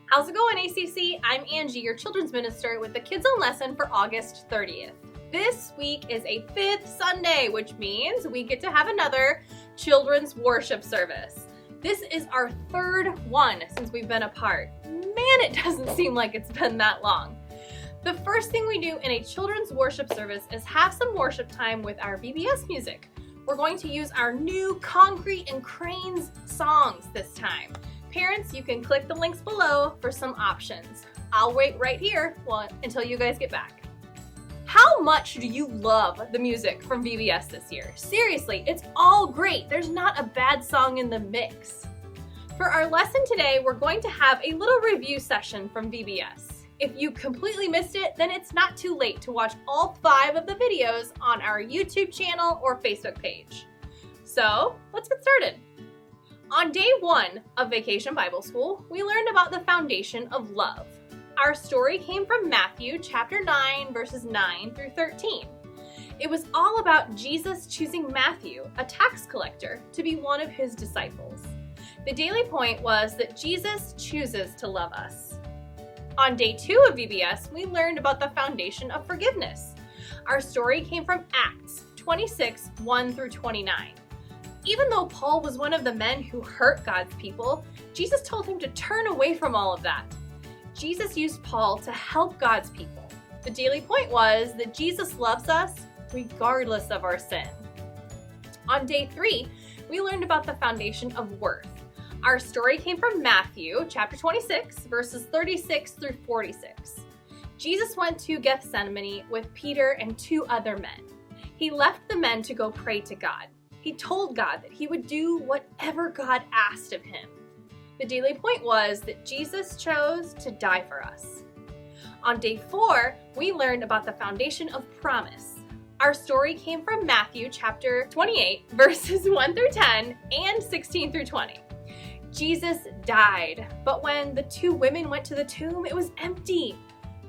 How's it going, ACC? I'm Angie, your children's minister with the Kidszone lesson for August 30th. This week is a fifth Sunday, which means we get to have another children's worship service. This is our third one since we've been apart. Man, it doesn't seem like it's been that long. The first thing we do in a children's worship service is have some worship time with our VBS music. We're going to use our new Concrete and Cranes songs this time. Parents, you can click the links below for some options. I'll wait right here until you guys get back. How much do you love the music from VBS this year? Seriously, it's all great. There's not a bad song in the mix. For our lesson today, we're going to have a little review session from VBS. If you completely missed it, then it's not too late to watch all 5 of the videos on our YouTube channel or Facebook page. So let's get started. On day 1 of Vacation Bible School, we learned about the foundation of love. Our story came from Matthew chapter 9, verses 9 through 13. It was all about Jesus choosing Matthew, a tax collector, to be one of his disciples. The daily point was that Jesus chooses to love us. On day 2 of VBS, we learned about the foundation of forgiveness. Our story came from Acts 26, 1 through 29. Even though Paul was one of the men who hurt God's people, Jesus told him to turn away from all of that. Jesus used Paul to help God's people. The daily point was that Jesus loves us regardless of our sin. On day 3, we learned about the foundation of worth. Our story came from Matthew chapter 26, verses 36 through 46. Jesus went to Gethsemane with Peter and 2 other men. He left the men to go pray to God. He told God that he would do whatever God asked of him. The daily point was that Jesus chose to die for us. On day 4, we learned about the foundation of promise. Our story came from Matthew chapter 28, verses 1 through 10 and 16 through 20. Jesus died, but when the 2 women went to the tomb, it was empty.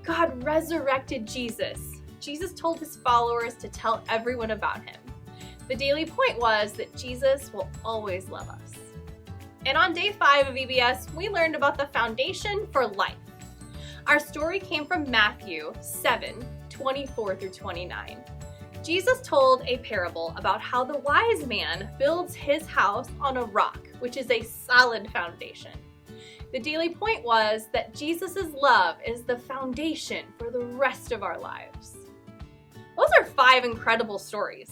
God resurrected Jesus. Jesus told his followers to tell everyone about him. The daily point was that Jesus will always love us. And on day 5 of VBS, we learned about the foundation for life. Our story came from Matthew 7, 24 through 29. Jesus told a parable about how the wise man builds his house on a rock, which is a solid foundation. The daily point was that Jesus' love is the foundation for the rest of our lives. Those are 5 incredible stories.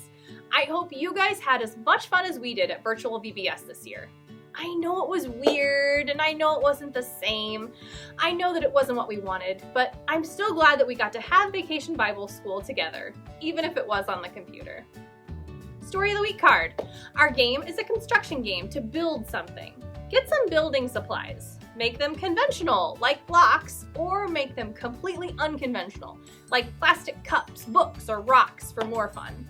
I hope you guys had as much fun as we did at virtual VBS this year. I know it was weird and I know it wasn't the same. I know that it wasn't what we wanted, but I'm still glad that we got to have Vacation Bible School together, even if it was on the computer. Story of the Week card. Our game is a construction game to build something. Get some building supplies. Make them conventional, like blocks, or make them completely unconventional, like plastic cups, books, or rocks for more fun.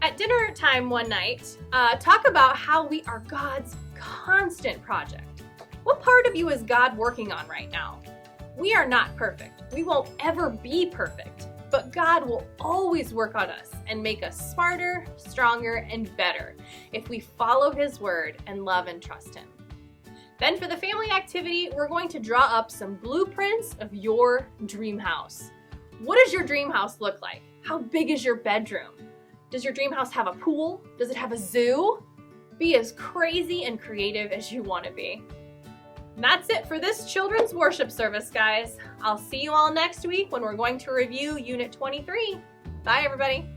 At dinner time one night, talk about how we are God's constant project. What part of you is God working on right now? We are not perfect. We won't ever be perfect, but God will always work on us and make us smarter, stronger, and better if we follow his word and love and trust him. Then for the family activity, we're going to draw up some blueprints of your dream house. What does your dream house look like? How big is your bedroom? Does your dream house have a pool? Does it have a zoo? Be as crazy and creative as you want to be. And that's it for this children's worship service, guys. I'll see you all next week when we're going to review Unit 23. Bye, everybody.